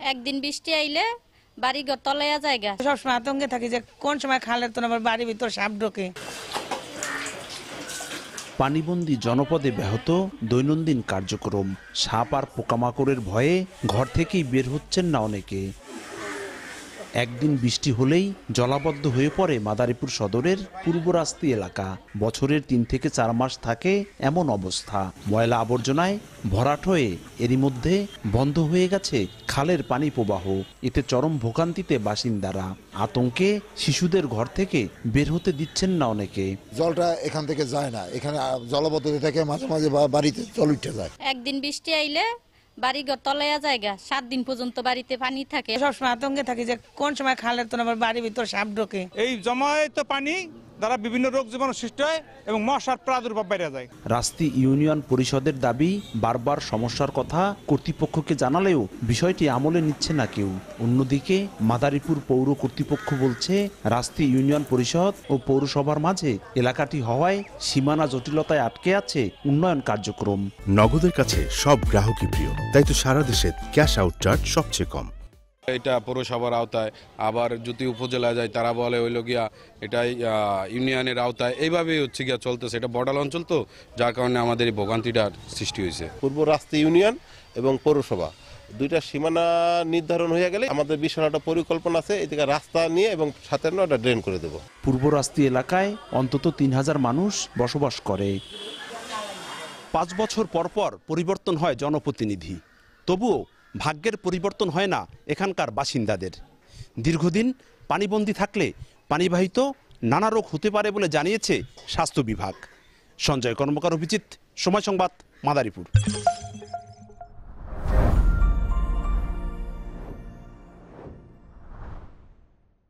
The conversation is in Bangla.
একদিন বৃষ্টি আইলে বাড়ি ঘর তলাইয়া জায়গা। সবসময় আতঙ্কে থাকি যে কোন সময় খালের তো আবার বাড়ির ভিতর সাপ ঢোকে। পানিবন্দী জনপদে ব্যাহত দৈনন্দিন কার্যক্রম, সাপ আর পোকামাকড়ের ভয়ে ঘর থেকেই বের হচ্ছেন না অনেকে। একদিন বৃষ্টি হলেই জলাবদ্ধ হয়ে পড়ে মাদারীপুর সদরের পূর্বরাস্তি এলাকা। বছরের 3 থেকে 4 মাস থাকে এমন অবস্থা। ময়লা আবর্জনায় ভরাট হয়ে এরই মধ্যে বন্ধ হয়ে গেছে খালের পানি প্রবাহ। এতে চরম ভোগান্তিতে বাসিন্দারা। আতঙ্কে শিশুদের ঘর থেকে বের হতে দিচ্ছেন না অনেকে। জলটা এখান থেকে যায় না, এখানে জলবদ্ধতা থেকে মাঝে মাঝে বাড়িতে জল উঠে যায়। একদিন বৃষ্টি আইলে বাড়ি ঘর তলাইয়া জায়গা, 7 দিন পর্যন্ত বাড়িতে পানি থাকে। সবসময় আতঙ্কে থাকি যে কোন সময় খালের তো আবার বাড়ির ভিতর সাপ ঢোকে। এই জমায়িত পানি দ্বারা বিভিন্ন রোগ জীবাণু সৃষ্টি হয় এবং মশার প্রাদুর্ভাব বেড়ে যায়। রাস্তি ইউনিয়ন পরিষদের দাবি, বারবার সমস্যার কথা কর্তৃপক্ষকে জানালেও বিষয়টি আমলে নিচ্ছে না কেউ। অন্যদিকে মাদারীপুর পৌর কর্তৃপক্ষ বলছে, রাস্তি ইউনিয়ন পরিষদ ও পৌরসভার মাঝে এলাকাটি হওয়ায় সীমানা জটিলতায় আটকে আছে উন্নয়ন কার্যক্রম। নগদের কাছে সব গ্রাহকই প্রিয়, তাই তো সারা দেশে ক্যাশ আউট চার্জ সবচেয়ে কম। এটা পৌরসভার আওতায়, আবার যদি উপজেলা যায় তারা বলে হইল গিয়া এটাই ইউনিয়নের আওতায়। এইভাবেই হচ্ছে গিয়া চলতেছে। এটা বর্ডার অঞ্চল তো, যার কারণে আমাদের এই ভোগান্তিটার সৃষ্টি হয়েছে। পূর্ব রাস্তা ইউনিয়ন এবং পৌরসভা দুইটা সীমানা নির্ধারণ হয়ে গেলে আমাদের বিশাল একটা পরিকল্পনা আছে, এদিকে রাস্তা নিয়ে এবং সাথে একটা ড্রেন করে দেব। পূর্ব রাস্তি এলাকায় অন্তত 3000 মানুষ বসবাস করে। 5 বছর পর পর পরিবর্তন হয় জনপ্রতিনিধি, তবুও ভাগ্যের পরিবর্তন হয় না এখানকার বাসিন্দাদের। দীর্ঘদিন পানিবন্দী থাকলে পানিবাহিত নানা রোগ হতে পারে বলে জানিয়েছে স্বাস্থ্য বিভাগ। সঞ্জয় কর্মকার, অভিজিৎ, সময় সংবাদ, মাদারীপুর।